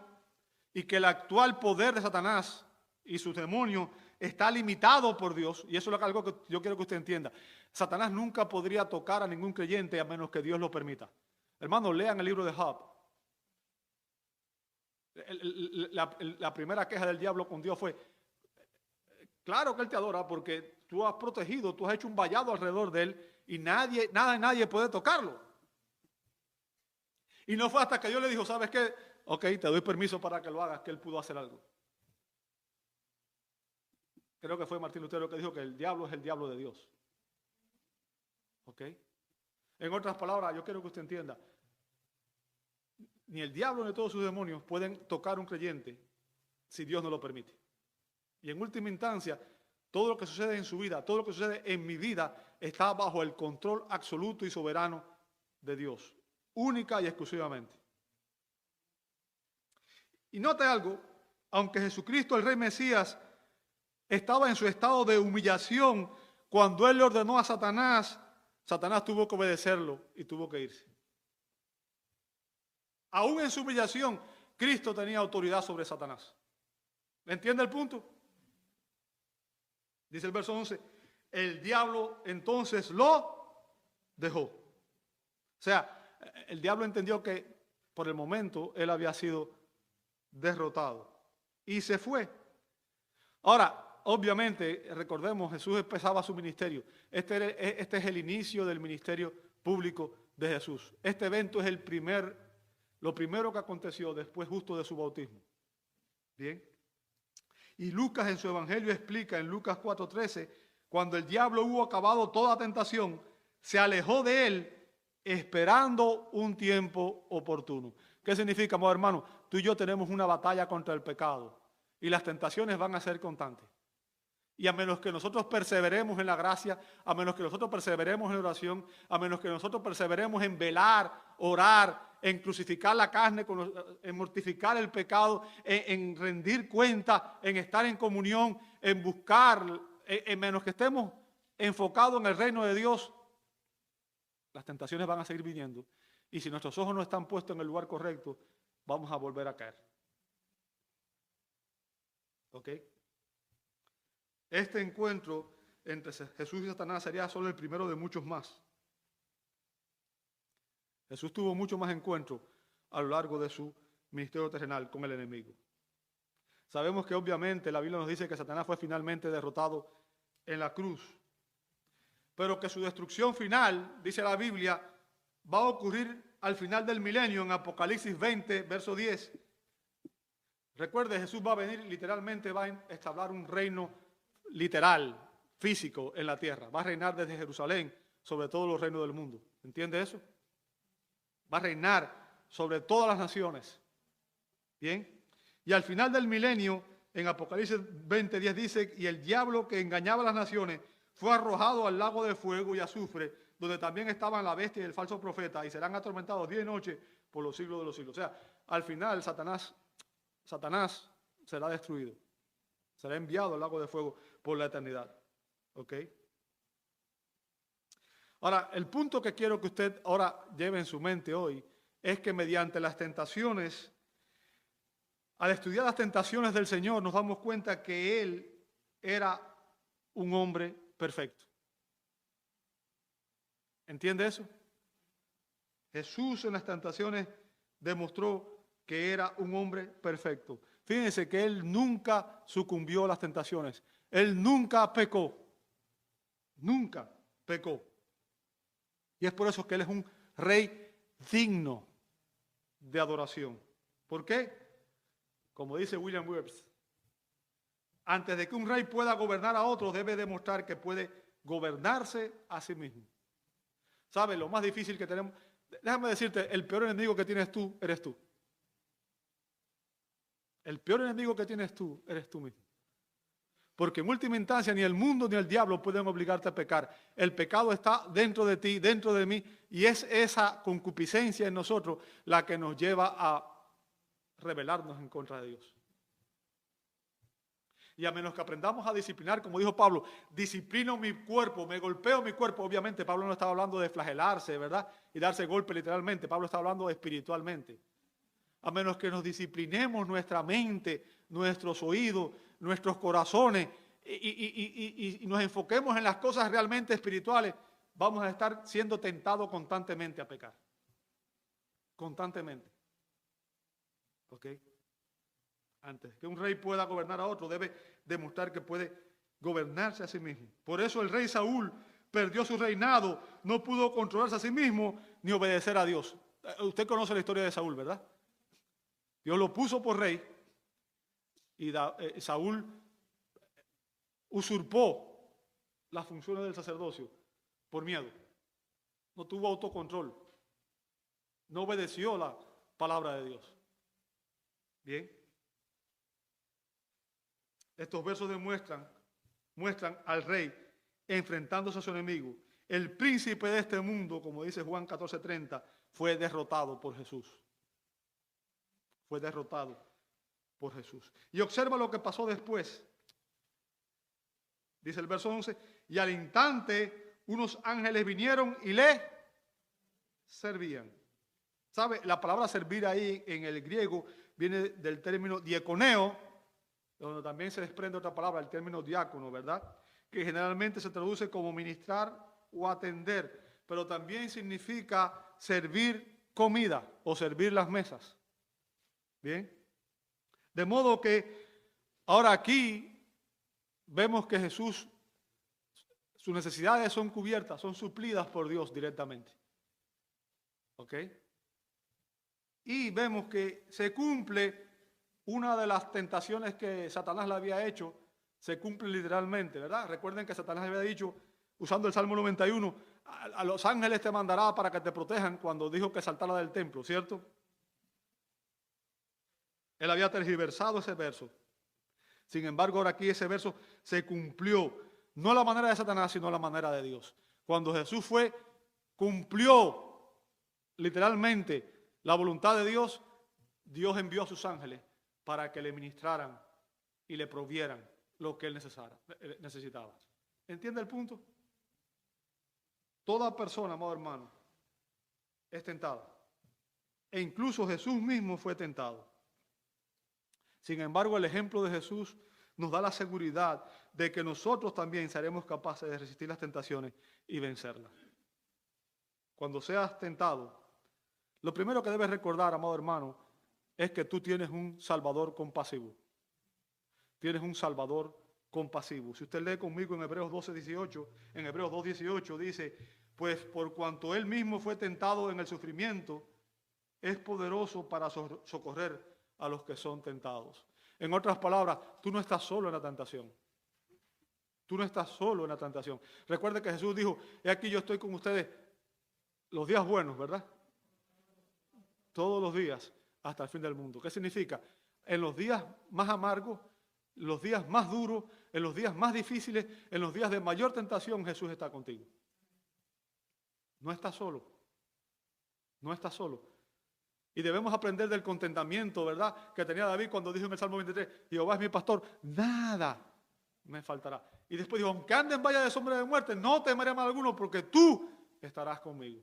y que el actual poder de Satanás y sus demonios está limitado por Dios, y eso es algo que yo quiero que usted entienda, Satanás nunca podría tocar a ningún creyente a menos que Dios lo permita. Hermanos, lean el libro de Job. La primera queja del diablo con Dios fue, claro que Él te adora porque tú has protegido, tú has hecho un vallado alrededor de Él y nadie puede tocarlo. Y no fue hasta que Dios le dijo, ¿sabes qué? Ok, te doy permiso para que lo hagas, que Él pudo hacer algo. Creo que fue Martín Lutero que dijo que el diablo es el diablo de Dios. ¿Ok? En otras palabras, yo quiero que usted entienda, ni el diablo ni todos sus demonios pueden tocar a un creyente si Dios no lo permite. Y en última instancia, todo lo que sucede en su vida, todo lo que sucede en mi vida, está bajo el control absoluto y soberano de Dios, única y exclusivamente. Y note algo, aunque Jesucristo, el Rey Mesías, estaba en su estado de humillación, cuando Él le ordenó a Satanás, Satanás tuvo que obedecerlo y tuvo que irse. Aún en su humillación, Cristo tenía autoridad sobre Satanás. ¿Me entiende el punto? Dice el verso 11, el diablo entonces lo dejó. O sea, el diablo entendió que por el momento él había sido derrotado y se fue. Ahora, obviamente, recordemos, Jesús empezaba su ministerio. Este es el inicio del ministerio público de Jesús. Este evento es lo primero que aconteció después justo de su bautismo. Bien. Y Lucas en su evangelio explica en Lucas 4:13, cuando el diablo hubo acabado toda tentación, se alejó de él esperando un tiempo oportuno. ¿Qué significa, hermano? Tú y yo tenemos una batalla contra el pecado. y las tentaciones van a ser constantes. Y a menos que nosotros perseveremos en la gracia, a menos que nosotros perseveremos en la oración, a menos que nosotros perseveremos en velar, orar, en crucificar la carne, en mortificar el pecado, en rendir cuenta, en estar en comunión, en buscar, en menos que estemos enfocados en el reino de Dios, las tentaciones van a seguir viniendo. Y si nuestros ojos no están puestos en el lugar correcto, vamos a volver a caer. ¿Ok? Este encuentro entre Jesús y Satanás sería solo el primero de muchos más. Jesús tuvo muchos más encuentros a lo largo de su ministerio terrenal con el enemigo. Sabemos que obviamente la Biblia nos dice que Satanás fue finalmente derrotado en la cruz, pero que su destrucción final, dice la Biblia, va a ocurrir al final del milenio en Apocalipsis 20, verso 10. Recuerde, Jesús va a venir literalmente, va a establecer un reino literal, físico en la tierra. Va a reinar desde Jerusalén sobre todos los reinos del mundo. ¿Entiende eso? Va a reinar sobre todas las naciones. ¿Bien? Y al final del milenio, en Apocalipsis 20:10 dice, y el diablo que engañaba a las naciones fue arrojado al lago de fuego y azufre, donde también estaban la bestia y el falso profeta, y serán atormentados día y noche por los siglos de los siglos. O sea, al final Satanás será destruido. Será enviado al lago de fuego por la eternidad. ¿Ok? Ahora, el punto que quiero que usted ahora lleve en su mente hoy es que mediante las tentaciones, al estudiar las tentaciones del Señor, nos damos cuenta que Él era un hombre perfecto. ¿Entiende eso? Jesús en las tentaciones demostró que era un hombre perfecto. Fíjense que Él nunca sucumbió a las tentaciones. Él nunca pecó. Nunca pecó. Y es por eso que Él es un rey digno de adoración. ¿Por qué? Como dice William Webster, antes de que un rey pueda gobernar a otro, debe demostrar que puede gobernarse a sí mismo. ¿Sabes? Lo más difícil que tenemos, déjame decirte, el peor enemigo que tienes tú, eres tú. El peor enemigo que tienes tú, eres tú mismo. Porque en última instancia ni el mundo ni el diablo pueden obligarte a pecar. El pecado está dentro de ti, dentro de mí, y es esa concupiscencia en nosotros la que nos lleva a rebelarnos en contra de Dios. Y a menos que aprendamos a disciplinar, como dijo Pablo, disciplino mi cuerpo, me golpeo mi cuerpo. Obviamente Pablo no estaba hablando de flagelarse, ¿verdad? Y darse golpe literalmente. Pablo está hablando espiritualmente. A menos que nos disciplinemos nuestra mente, nuestros oídos, nuestros corazones y nos enfoquemos en las cosas realmente espirituales, vamos a estar siendo tentados constantemente a pecar. Constantemente. ¿Ok? Antes que un rey pueda gobernar a otro, debe demostrar que puede gobernarse a sí mismo. Por eso el rey Saúl perdió su reinado, no pudo controlarse a sí mismo ni obedecer a Dios. Usted conoce la historia de Saúl, ¿verdad? Dios lo puso por rey y Saúl usurpó las funciones del sacerdocio por miedo. No tuvo autocontrol. No obedeció la palabra de Dios. Bien. Estos versos muestran al rey enfrentándose a su enemigo. El príncipe de este mundo, como dice Juan 14:30, fue derrotado por Jesús. Fue derrotado por Jesús. Y observa lo que pasó después. Dice el verso 11, y al instante unos ángeles vinieron y le servían. ¿Sabe? La palabra servir ahí en el griego viene del término diaconeo, donde también se desprende otra palabra, el término diácono, ¿verdad? Que generalmente se traduce como ministrar o atender, pero también significa servir comida o servir las mesas. Bien. De modo que ahora aquí vemos que Jesús, sus necesidades son cubiertas, son suplidas por Dios directamente. ¿Ok? Y vemos que se cumple una de las tentaciones que Satanás le había hecho, se cumple literalmente, ¿verdad? Recuerden que Satanás había dicho, usando el Salmo 91, a los ángeles te mandará para que te protejan cuando dijo que saltara del templo, ¿cierto? Él había tergiversado ese verso. Sin embargo, ahora aquí ese verso se cumplió. No a la manera de Satanás, sino a la manera de Dios. Cuando Jesús cumplió literalmente la voluntad de Dios, Dios envió a sus ángeles para que le ministraran y le provieran lo que él necesitaba. ¿Entiende el punto? Toda persona, amado hermano, es tentada. E incluso Jesús mismo fue tentado. Sin embargo, el ejemplo de Jesús nos da la seguridad de que nosotros también seremos capaces de resistir las tentaciones y vencerlas. Cuando seas tentado, lo primero que debes recordar, amado hermano, es que tú tienes un Salvador compasivo. Tienes un Salvador compasivo. Si usted lee conmigo en Hebreos 12:18, en Hebreos 2:18 dice, pues por cuanto Él mismo fue tentado en el sufrimiento, es poderoso para socorrer a los que son tentados. En otras palabras, tú no estás solo en la tentación. Tú no estás solo en la tentación. Recuerde que Jesús dijo, he aquí yo estoy con ustedes los días buenos, ¿verdad? Todos los días hasta el fin del mundo. ¿Qué significa? En los días más amargos, los días más duros, en los días más difíciles, en los días de mayor tentación, Jesús está contigo. No estás solo. No estás solo. Y debemos aprender del contentamiento, ¿verdad?, que tenía David cuando dijo en el Salmo 23, Jehová es mi pastor, nada me faltará. Y después dijo, aunque ande en valle de sombra de muerte, no temeré mal alguno, porque tú estarás conmigo.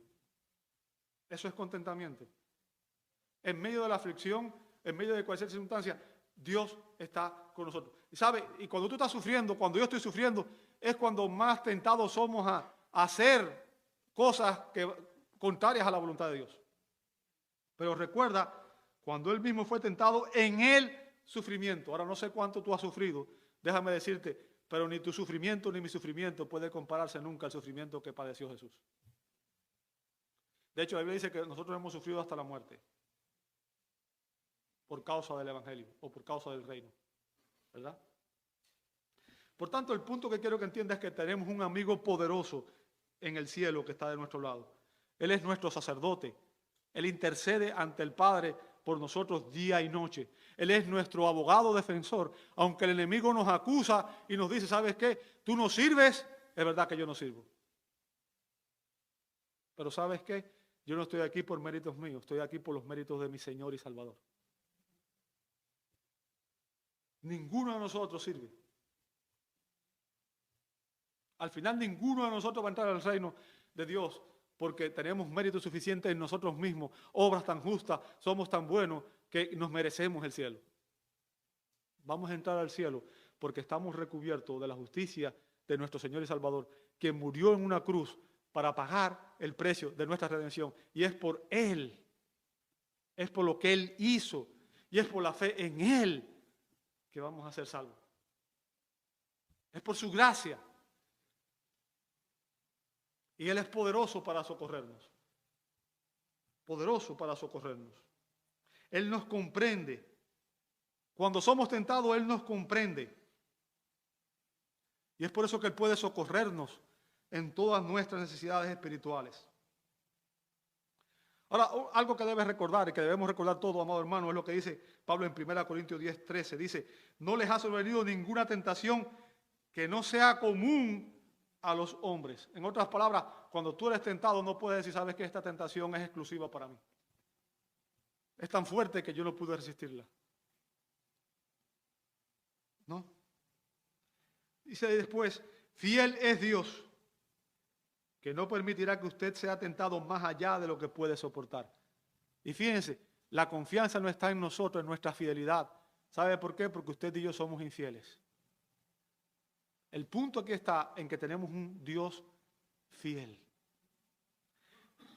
Eso es contentamiento. En medio de la aflicción, en medio de cualquier circunstancia, Dios está con nosotros. Y sabe, y cuando tú estás sufriendo, cuando yo estoy sufriendo, es cuando más tentados somos a hacer cosas contrarias a la voluntad de Dios. Pero recuerda, cuando Él mismo fue tentado en el sufrimiento. Ahora no sé cuánto tú has sufrido, déjame decirte, pero ni tu sufrimiento ni mi sufrimiento puede compararse nunca al sufrimiento que padeció Jesús. De hecho, la Biblia dice que nosotros hemos sufrido hasta la muerte por causa del Evangelio o por causa del reino, ¿verdad? Por tanto, el punto que quiero que entiendas es que tenemos un amigo poderoso en el cielo que está de nuestro lado. Él es nuestro sacerdote. Él intercede ante el Padre por nosotros día y noche. Él es nuestro abogado defensor. Aunque el enemigo nos acusa y nos dice, ¿sabes qué? Tú no sirves, es verdad que yo no sirvo. Pero ¿sabes qué? Yo no estoy aquí por méritos míos, estoy aquí por los méritos de mi Señor y Salvador. Ninguno de nosotros sirve. Al final ninguno de nosotros va a entrar al reino de Dios porque tenemos mérito suficiente en nosotros mismos, obras tan justas, somos tan buenos que nos merecemos el cielo. Vamos a entrar al cielo porque estamos recubiertos de la justicia de nuestro Señor y Salvador, que murió en una cruz para pagar el precio de nuestra redención. Y es por Él, es por lo que Él hizo, y es por la fe en Él que vamos a ser salvos. Es por su gracia. Y Él es poderoso para socorrernos. Poderoso para socorrernos. Él nos comprende. Cuando somos tentados, Él nos comprende. Y es por eso que Él puede socorrernos en todas nuestras necesidades espirituales. Ahora, algo que debes recordar y que debemos recordar todos, amado hermano, es lo que dice Pablo en 1 Corintios 10:13. Dice, no les ha sobrevenido ninguna tentación que no sea común a los hombres. En otras palabras, cuando tú eres tentado, no puedes decir, sabes que esta tentación es exclusiva para mí. Es tan fuerte que yo no pude resistirla. ¿No? Dice después, fiel es Dios, que no permitirá que usted sea tentado más allá de lo que puede soportar. Y fíjense, la confianza no está en nosotros, en nuestra fidelidad. ¿Sabe por qué? Porque usted y yo somos infieles. El punto aquí está en que tenemos un Dios fiel.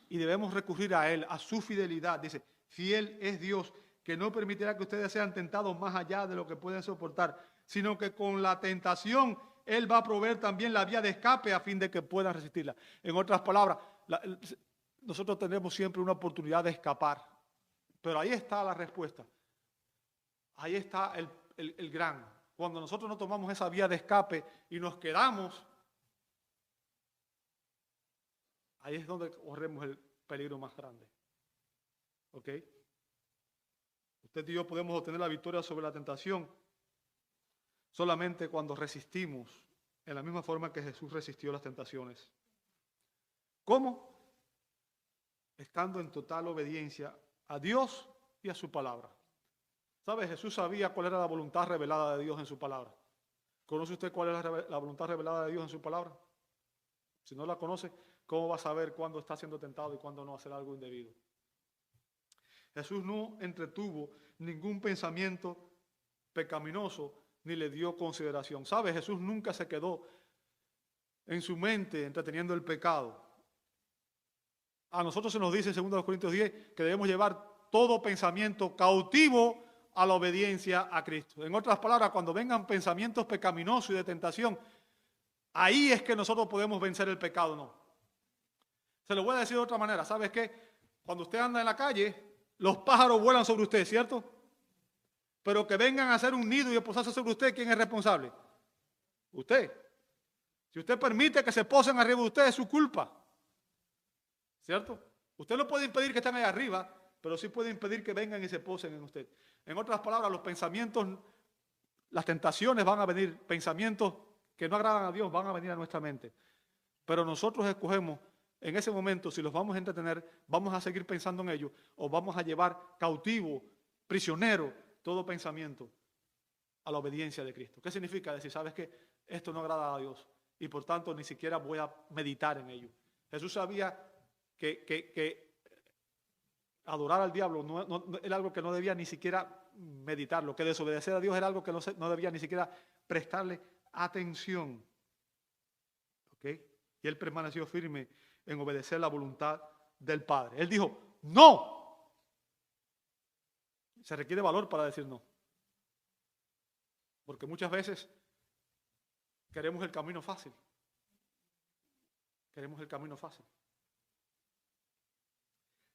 Y debemos recurrir a Él, a su fidelidad. Dice, fiel es Dios, que no permitirá que ustedes sean tentados más allá de lo que pueden soportar, sino que con la tentación Él va a proveer también la vía de escape a fin de que puedan resistirla. En otras palabras, nosotros tenemos siempre una oportunidad de escapar. Pero ahí está la respuesta. Ahí está el gran. Cuando nosotros no tomamos esa vía de escape y nos quedamos, ahí es donde corremos el peligro más grande. ¿Ok? Usted y yo podemos obtener la victoria sobre la tentación solamente cuando resistimos en la misma forma que Jesús resistió las tentaciones. ¿Cómo? Estando en total obediencia a Dios y a su palabra. ¿Sabe? Jesús sabía cuál era la voluntad revelada de Dios en su palabra. ¿Conoce usted cuál es la voluntad revelada de Dios en su palabra? Si no la conoce, ¿cómo va a saber cuándo está siendo tentado y cuándo no hacer algo indebido? Jesús no entretuvo ningún pensamiento pecaminoso ni le dio consideración. ¿Sabe? Jesús nunca se quedó en su mente entreteniendo el pecado. A nosotros se nos dice en 2 Corintios 10 que debemos llevar todo pensamiento cautivo a la obediencia a Cristo. En otras palabras, cuando vengan pensamientos pecaminosos y de tentación, ahí es que nosotros podemos vencer el pecado, ¿no? Se lo voy a decir de otra manera. ¿Sabes qué? Cuando usted anda en la calle, los pájaros vuelan sobre usted, ¿cierto? Pero que vengan a hacer un nido y a posarse sobre usted, ¿quién es responsable? Usted. Si usted permite que se posen arriba de usted, es su culpa. ¿Cierto? Usted no puede impedir que estén ahí arriba, pero sí puede impedir que vengan y se posen en usted. En otras palabras, los pensamientos, las tentaciones van a venir, pensamientos que no agradan a Dios van a venir a nuestra mente. Pero nosotros escogemos en ese momento si los vamos a entretener, vamos a seguir pensando en ellos o vamos a llevar cautivo, prisionero, todo pensamiento a la obediencia de Cristo. ¿Qué significa? Decir, ¿sabes qué? Esto no agrada a Dios y por tanto ni siquiera voy a meditar en ello. Jesús sabía que adorar al diablo era algo que no debía ni siquiera meditarlo, que desobedecer a Dios era algo que no debía ni siquiera prestarle atención. ¿Ok? Y él permaneció firme en obedecer la voluntad del Padre. Él dijo, ¡no! Se requiere valor para decir no. Porque muchas veces queremos el camino fácil. Queremos el camino fácil.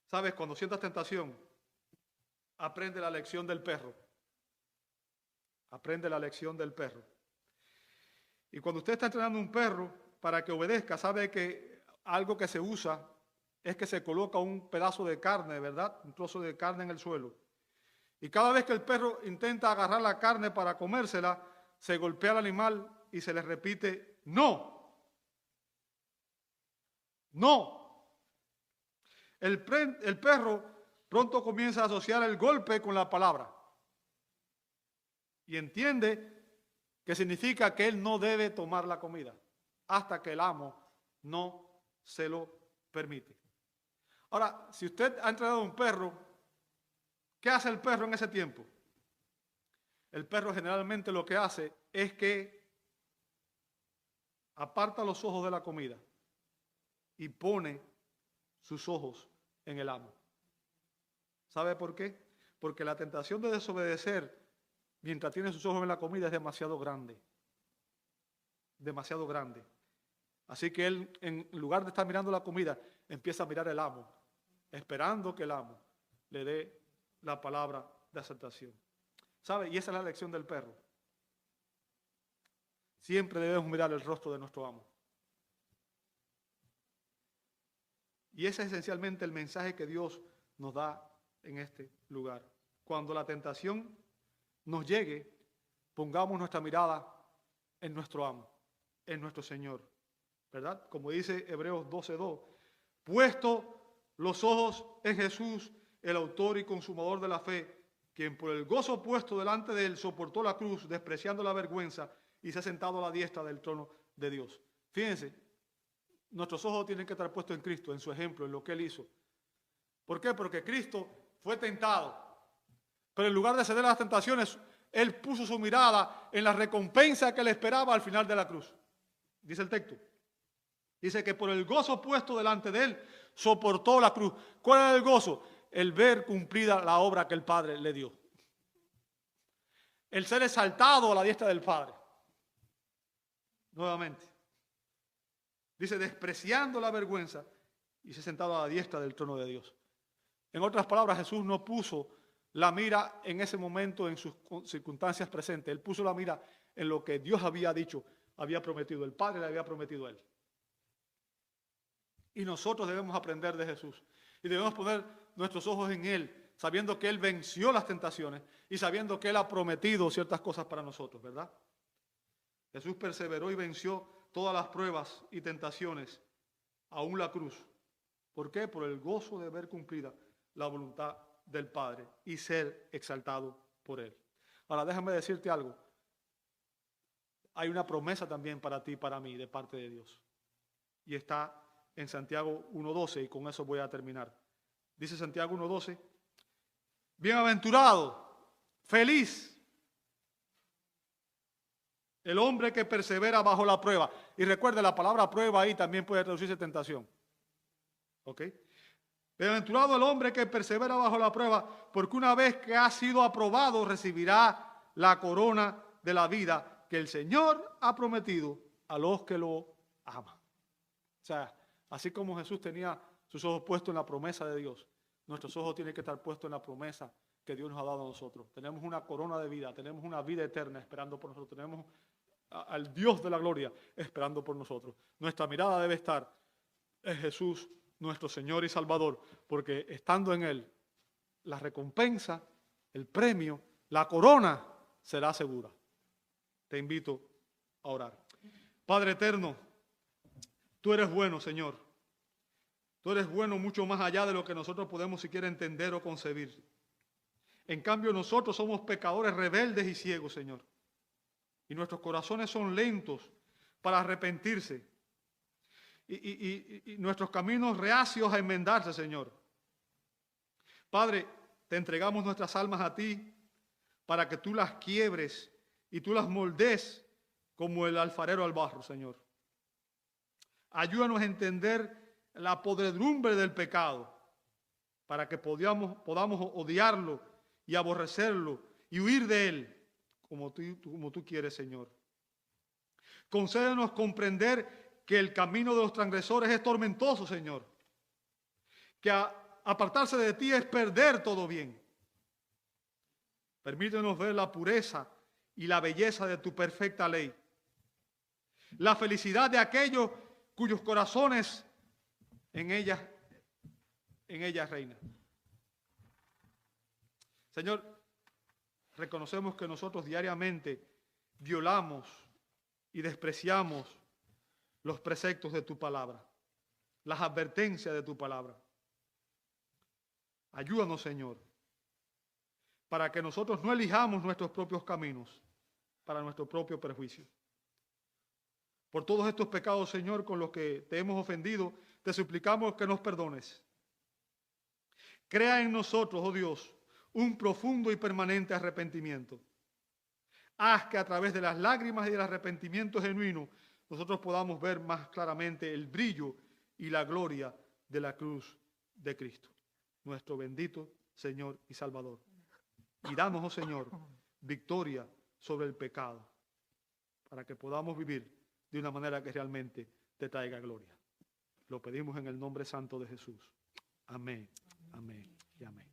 ¿Sabes? Cuando sientas tentación, aprende la lección del perro. Aprende la lección del perro. Y cuando usted está entrenando un perro para que obedezca, sabe que algo que se usa es que se coloca un pedazo de carne, ¿verdad? Un trozo de carne en el suelo. Y cada vez que el perro intenta agarrar la carne para comérsela, se golpea al animal y se le repite, ¡no! ¡No! El perro pronto comienza a asociar el golpe con la palabra. Y entiende que significa que él no debe tomar la comida hasta que el amo no se lo permite. Ahora, si usted ha entrenado a un perro, ¿qué hace el perro en ese tiempo? El perro generalmente lo que hace es que aparta los ojos de la comida y pone sus ojos en el amo. ¿Sabe por qué? Porque la tentación de desobedecer mientras tiene sus ojos en la comida es demasiado grande. Demasiado grande. Así que él, en lugar de estar mirando la comida, empieza a mirar el amo, esperando que el amo le dé la palabra de aceptación. ¿Sabe? Y esa es la lección del perro. Siempre debemos mirar el rostro de nuestro amo. Y ese es esencialmente el mensaje que Dios nos da en este lugar. Cuando la tentación nos llegue, pongamos nuestra mirada en nuestro amo, en nuestro Señor. ¿Verdad? Como dice Hebreos 12:2, puesto los ojos en Jesús, el autor y consumador de la fe, quien por el gozo puesto delante de él soportó la cruz, despreciando la vergüenza, y se ha sentado a la diestra del trono de Dios. Fíjense, nuestros ojos tienen que estar puestos en Cristo, en su ejemplo, en lo que él hizo. ¿Por qué? Porque Cristo fue tentado, pero en lugar de ceder a las tentaciones, él puso su mirada en la recompensa que le esperaba al final de la cruz. Dice el texto. Dice que por el gozo puesto delante de él, soportó la cruz. ¿Cuál era el gozo? El ver cumplida la obra que el Padre le dio. El ser exaltado a la diestra del Padre. Nuevamente. Dice, despreciando la vergüenza, y se ha sentado a la diestra del trono de Dios. En otras palabras, Jesús no puso la mira en ese momento en sus circunstancias presentes. Él puso la mira en lo que Dios había dicho, había prometido. El Padre le había prometido a él. Y nosotros debemos aprender de Jesús. Y debemos poner nuestros ojos en él, sabiendo que él venció las tentaciones y sabiendo que él ha prometido ciertas cosas para nosotros, ¿verdad? Jesús perseveró y venció todas las pruebas y tentaciones, aún la cruz. ¿Por qué? Por el gozo de ver cumplida la voluntad del Padre y ser exaltado por Él. Ahora, déjame decirte algo. Hay una promesa también para ti y para mí de parte de Dios. Y está en Santiago 1:12, y con eso voy a terminar. Dice Santiago 1:12, bienaventurado, feliz el hombre que persevera bajo la prueba. Y recuerde, la palabra prueba ahí también puede traducirse tentación. ¿Ok? Bienaventurado el hombre que persevera bajo la prueba, porque una vez que ha sido aprobado, recibirá la corona de la vida que el Señor ha prometido a los que lo aman. O sea, así como Jesús tenía sus ojos puestos en la promesa de Dios, nuestros ojos tienen que estar puestos en la promesa que Dios nos ha dado a nosotros. Tenemos una corona de vida, tenemos una vida eterna esperando por nosotros, tenemos al Dios de la gloria esperando por nosotros. Nuestra mirada debe estar en Jesús, nuestro Señor y Salvador, porque estando en Él, la recompensa, el premio, la corona será segura. Te invito a orar. Padre eterno, tú eres bueno, Señor. Tú eres bueno mucho más allá de lo que nosotros podemos siquiera entender o concebir. En cambio, nosotros somos pecadores rebeldes y ciegos, Señor. Y nuestros corazones son lentos para arrepentirse. Y nuestros caminos reacios a enmendarse, Señor. Padre, te entregamos nuestras almas a ti para que tú las quiebres y tú las moldees como el alfarero al barro, Señor. Ayúdanos a entender la podredumbre del pecado para que podamos odiarlo y aborrecerlo y huir de él como tú quieres, Señor. Concédenos comprender que el camino de los transgresores es tormentoso, Señor. Que apartarse de ti es perder todo bien. Permítenos ver la pureza y la belleza de tu perfecta ley. La felicidad de aquellos cuyos corazones en ella reina. Señor, reconocemos que nosotros diariamente violamos y despreciamos los preceptos de tu palabra, las advertencias de tu palabra. Ayúdanos, Señor, para que nosotros no elijamos nuestros propios caminos para nuestro propio perjuicio. Por todos estos pecados, Señor, con los que te hemos ofendido, te suplicamos que nos perdones. Crea en nosotros, oh Dios, un profundo y permanente arrepentimiento. Haz que a través de las lágrimas y del arrepentimiento genuino nosotros podamos ver más claramente el brillo y la gloria de la cruz de Cristo, nuestro bendito Señor y Salvador. Y danos, oh Señor, victoria sobre el pecado, para que podamos vivir de una manera que realmente te traiga gloria. Lo pedimos en el nombre santo de Jesús. Amén, amén y amén.